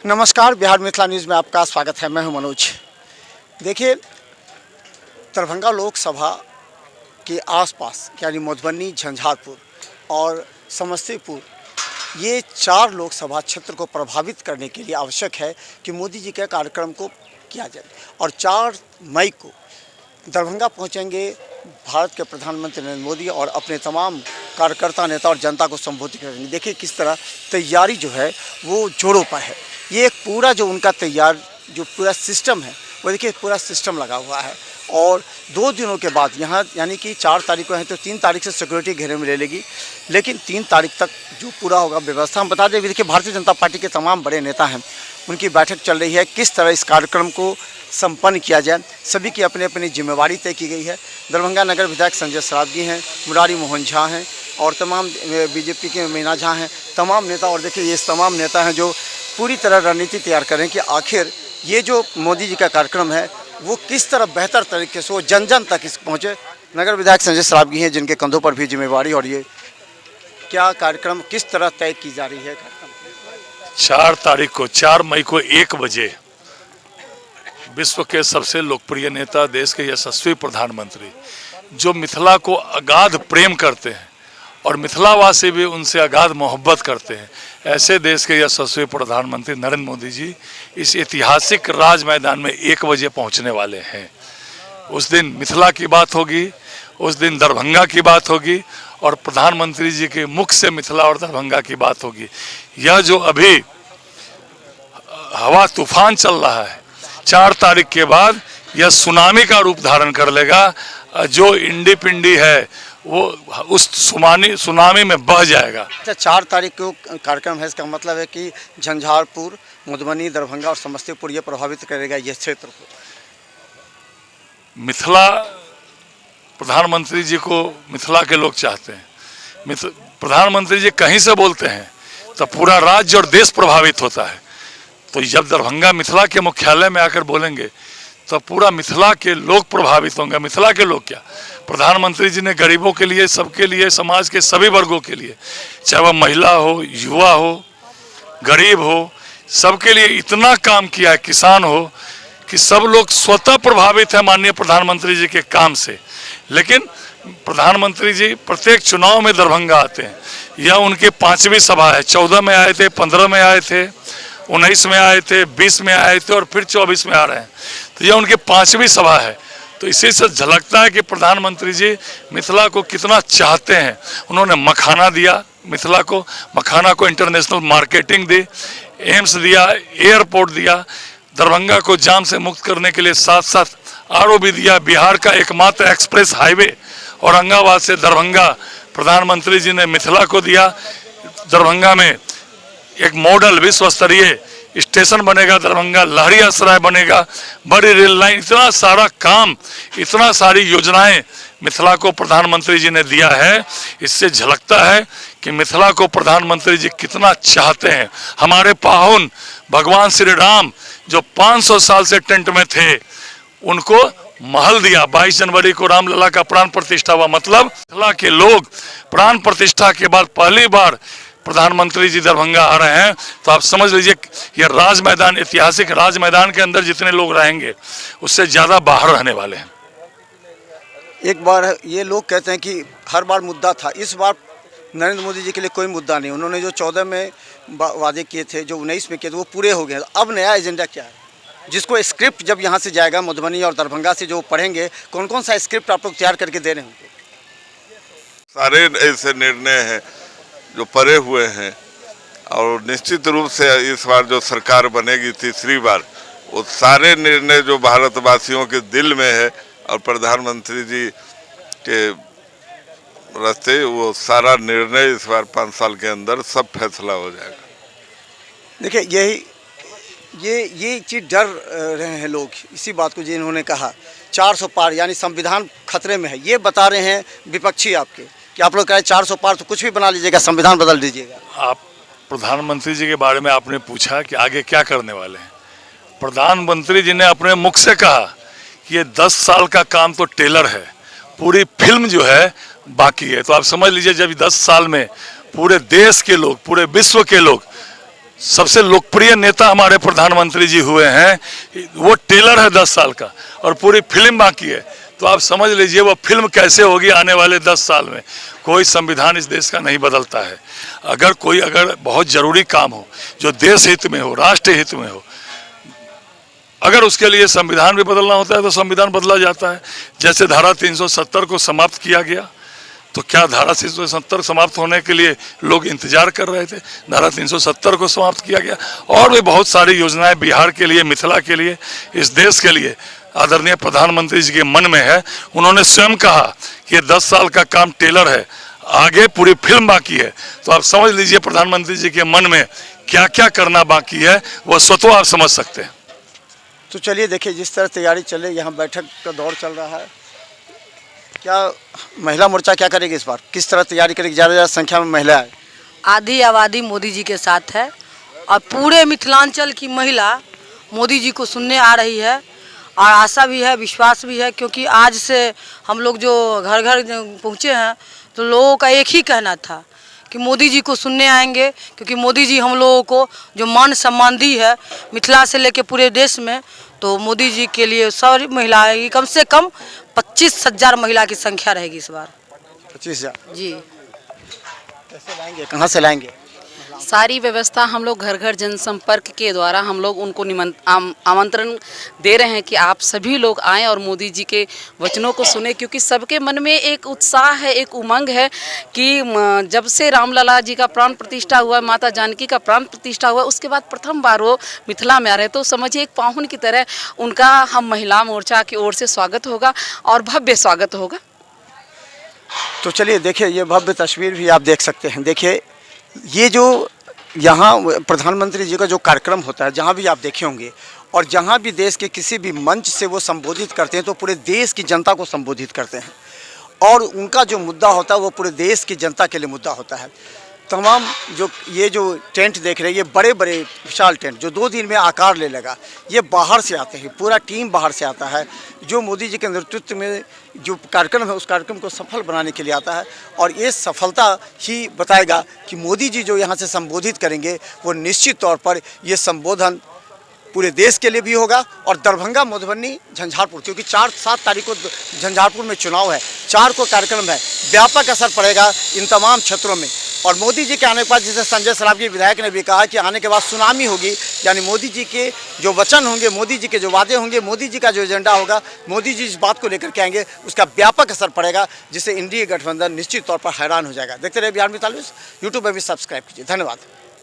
नमस्कार, बिहार मिथिला न्यूज़ में आपका स्वागत है। मैं हूं मनोज। देखिए, दरभंगा लोकसभा के आसपास यानी मधुबनी, झंझारपुर और समस्तीपुर, ये 4 लोकसभा क्षेत्र को प्रभावित करने के लिए आवश्यक है कि मोदी जी के कार्यक्रम को किया जाए। और 4 मई को दरभंगा पहुंचेंगे भारत के प्रधानमंत्री नरेंद्र मोदी और अपने तमाम कार्यकर्ता, नेता और जनता को संबोधित करेंगे। देखिए किस तरह तैयारी जो है वो जोरों पर है। ये एक पूरा जो उनका जो पूरा सिस्टम है वो देखिए पूरा सिस्टम लगा हुआ है। और 2 दिनों के बाद यहाँ यानी कि 4 तारीख को है तो 3 तारीख से सिक्योरिटी घेरे में ले लेगी, लेकिन 3 तारीख तक जो पूरा होगा व्यवस्था। हम बता दें, देखिए भारतीय जनता पार्टी के तमाम बड़े नेता हैं, उनकी बैठक चल रही है। किस तरह इस कार्यक्रम को संपन्न किया जाए, सभी की अपनी अपनी जिम्मेवारी तय की गई है। दरभंगा नगर विधायक संजय सरावगी हैं, मुरारी मोहन झा हैं और तमाम बीजेपी के मीना झा हैं, तमाम नेता। और देखिए ये तमाम नेता हैं जो पूरी तरह रणनीति तैयार करें कि आखिर ये जो मोदी जी का कार्यक्रम है वो किस तरह बेहतर तरीके से वो जन जन तक इस पहुँचे। नगर विधायक संजय सरावगी हैं जिनके कंधों पर भी जिम्मेवारी। और ये क्या कार्यक्रम किस तरह तय की जा रही है? 4 तारीख को 4 मई को 1 बजे विश्व के सबसे लोकप्रिय नेता, देश के यशस्वी प्रधानमंत्री जो मिथिला को अगाध प्रेम करते हैं और मिथिलावासी भी उनसे अगाध मोहब्बत करते हैं, ऐसे देश के यशस्वी प्रधानमंत्री नरेंद्र मोदी जी इस ऐतिहासिक राज मैदान में 1 बजे पहुंचने वाले हैं। उस दिन मिथिला की बात होगी, उस दिन दरभंगा की बात होगी और प्रधानमंत्री जी के मुख से मिथिला और दरभंगा की बात होगी। यह जो अभी हवा तूफान चल रहा है, 4 तारीख के बाद यह सुनामी का रूप धारण कर लेगा। जो इंडी पिंडी है वो उस सुनामी में बह जाएगा। 4 तारीख को कार्यक्रम है, इसका मतलब है कि झंझारपुर, मधुबनी, दरभंगा और समस्तीपुर ये प्रभावित करेगा ये क्षेत्र को। मिथिला, प्रधानमंत्री जी को मिथिला के लोग चाहते हैं। प्रधानमंत्री जी कहीं से बोलते हैं तो पूरा राज्य और देश प्रभावित होता है। तो जब दरभंगा मिथिला के मुख्यालय में आकर बोलेंगे तो पूरा मिथिला के लोग प्रभावित होंगे। मिथिला के लोग क्या, प्रधानमंत्री जी ने गरीबों के लिए, सबके लिए, समाज के सभी वर्गों के लिए, चाहे वह महिला हो, युवा हो, गरीब हो, सबके लिए इतना काम किया है, किसान हो, कि सब लोग स्वतः प्रभावित है माननीय प्रधानमंत्री जी के काम से। लेकिन प्रधानमंत्री जी प्रत्येक चुनाव में दरभंगा आते हैं। यह उनकी 5वीं सभा है। 14 में आए थे, 15 में आए थे, 19 में आए थे, 20 में आए थे और फिर 24 में आ रहे हैं। तो यह उनकी 5वीं सभा है। तो इसी से झलकता है कि प्रधानमंत्री जी मिथिला को कितना चाहते हैं। उन्होंने मखाना दिया मिथिला को, मखाना को इंटरनेशनल मार्केटिंग दी, एम्स दिया, एयरपोर्ट दिया, दरभंगा को जाम से मुक्त करने के लिए साथ साथ आरओ भी दिया, बिहार का एकमात्र एक्सप्रेस हाईवे औरंगाबाद से दरभंगा प्रधानमंत्री जी ने मिथिला को दिया। दरभंगा में एक मॉडल विश्व स्तरीय स्टेशन बनेगा, दरभंगा लहरिया सराय बनेगा, बड़ी रेल लाइन, इतना सारा काम, इतना सारी योजनाएं मिथिला को प्रधानमंत्री जी ने दिया है। इससे झलकता है कि मिथिला को प्रधानमंत्री जी कितना चाहते हैं। हमारे पाहुन भगवान श्री राम जो 500 साल से टेंट में थे, उनको महल दिया। 22 जनवरी को रामलला का प्राण प्रतिष्ठा हुआ। मतलब मिथिला के लोग प्राण प्रतिष्ठा के बाद पहली बार प्रधानमंत्री जी दरभंगा आ रहे हैं। तो आप समझ लीजिए यह राज मैदान, ऐतिहासिक राज मैदान के अंदर जितने लोग रहेंगे उससे ज़्यादा बाहर रहने वाले हैं। एक बार ये लोग कहते हैं कि हर बार मुद्दा था, इस बार नरेंद्र मोदी जी के लिए कोई मुद्दा नहीं। उन्होंने जो 14 में वादे किए थे, जो 19 में किए थे, वो पूरे हो गए। अब नया एजेंडा क्या है, जिसको स्क्रिप्ट जब यहाँ से जाएगा मधुबनी और दरभंगा से जो पढ़ेंगे, कौन कौन सा स्क्रिप्ट आप लोग तैयार करके दे रहे हैं? सारे ऐसे निर्णय हैं जो पड़े हुए हैं और निश्चित रूप से इस बार जो सरकार बनेगी तीसरी बार, वो सारे निर्णय जो भारतवासियों के दिल में है और प्रधानमंत्री जी के रास्ते, वो सारा निर्णय इस बार 5 साल के अंदर सब फैसला हो जाएगा। देखिए ये चीज़ डर रहे हैं लोग इसी बात को, जिन्होंने कहा 400 पार यानी संविधान खतरे में है। ये बता रहे हैं विपक्षी आपके कि आप लोग कहें 400 पार तो कुछ भी बना लीजिएगा, संविधान बदल दीजिएगा। आप प्रधानमंत्री जी के बारे में आपने पूछा कि आगे क्या करने वाले हैं। प्रधानमंत्री जी ने अपने मुख से कहा कि ये 10 साल का काम तो टेलर है, पूरी फिल्म जो है बाकी है। तो आप समझ लीजिए जब 10 साल में पूरे देश के लोग, पूरे विश्व के लोग सबसे लोकप्रिय नेता हमारे प्रधानमंत्री जी हुए हैं, वो टेलर है 10 साल का और पूरी फिल्म बाकी है। तो आप समझ लीजिए वो फिल्म कैसे होगी आने वाले 10 साल में। कोई संविधान इस देश का नहीं बदलता है। अगर बहुत जरूरी काम हो जो देश हित में हो, राष्ट्र हित में हो, अगर उसके लिए संविधान भी बदलना होता है तो संविधान बदला जाता है। जैसे धारा 370 को समाप्त किया गया, तो क्या धारा 370 समाप्त होने के लिए लोग इंतजार कर रहे थे? धारा 370 को समाप्त किया गया। और भी बहुत सारी योजनाएं बिहार के लिए, मिथिला के लिए, इस देश के लिए आदरणीय प्रधानमंत्री जी के मन में है। उन्होंने स्वयं कहा कि ये 10 साल का काम टेलर है, आगे पूरी फिल्म बाकी है। तो आप समझ लीजिए प्रधानमंत्री जी के मन में क्या क्या करना बाकी है, वह स्वतः आप समझ सकते हैं। तो चलिए देखिए, जिस तरह तैयारी चल रही है, यहाँ बैठक का दौर चल रहा है। क्या महिला मोर्चा क्या करेगी इस बार? किस तरह तैयारी करेगी? ज़्यादा संख्या में महिलाएं, आधी आबादी मोदी जी के साथ है और पूरे मिथिलांचल की महिला मोदी जी को सुनने आ रही है। और आशा भी है, विश्वास भी है, क्योंकि आज से हम लोग जो घर घर पहुँचे हैं तो लोगों का एक ही कहना था कि मोदी जी को सुनने आएंगे, क्योंकि मोदी जी हम लोगों को जो मान सम्मान दी है मिथिला से लेकर पूरे देश में, तो मोदी जी के लिए सारी महिलाएं, कम से कम 25,000 महिला की संख्या रहेगी इस बार। 25,000 जी, कैसे लाएंगे, कहाँ से लाएंगे? सारी व्यवस्था हम लोग घर घर जनसंपर्क के द्वारा हम लोग उनको आमंत्रण दे रहे हैं कि आप सभी लोग आएं और मोदी जी के वचनों को सुने, क्योंकि सबके मन में एक उत्साह है, एक उमंग है कि जब से रामलला जी का प्राण प्रतिष्ठा हुआ, माता जानकी का प्राण प्रतिष्ठा हुआ, उसके बाद प्रथम बार वो मिथिला में आ रहे। तो समझिए एक पाहुन की तरह उनका हम महिला मोर्चा की ओर से स्वागत होगा और भव्य स्वागत होगा। तो चलिए देखिए, ये भव्य तस्वीर भी आप देख सकते हैं। देखिए, ये जो यहाँ प्रधानमंत्री जी का जो कार्यक्रम होता है, जहाँ भी आप देखे होंगे, और जहाँ भी देश के किसी भी मंच से वो संबोधित करते हैं तो पूरे देश की जनता को संबोधित करते हैं। और उनका जो मुद्दा होता है वो पूरे देश की जनता के लिए मुद्दा होता है। तमाम ये जो टेंट देख रहे हैं, ये बड़े बड़े विशाल टेंट जो 2 दिन में आकार ले लेगा, ये बाहर से आते हैं, पूरा टीम बाहर से आता है जो मोदी जी के नेतृत्व में जो कार्यक्रम है उस कार्यक्रम को सफल बनाने के लिए आता है। और ये सफलता ही बताएगा कि मोदी जी जो यहाँ से संबोधित करेंगे वो निश्चित तौर पर ये संबोधन पूरे देश के लिए भी होगा। और दरभंगा, मधुबनी, झंझारपुर, क्योंकि 4-7 तारीख को झंझारपुर में चुनाव है, 4 को कार्यक्रम है, व्यापक असर पड़ेगा इन तमाम क्षेत्रों में। और मोदी जी के आने के बाद, जैसे संजय सरावगी विधायक ने भी कहा कि आने के बाद सुनामी होगी, यानी मोदी जी के जो वचन होंगे, मोदी जी के जो वादे होंगे, मोदी जी का जो एजेंडा होगा, मोदी जी इस बात को लेकर के आएंगे, उसका व्यापक असर पड़ेगा, जिससे इंडिया गठबंधन निश्चित तौर पर हैरान हो जाएगा। देखते रहिए बिहार मिसाल न्यूज़, यूट्यूब पर भी सब्सक्राइब कीजिए। धन्यवाद।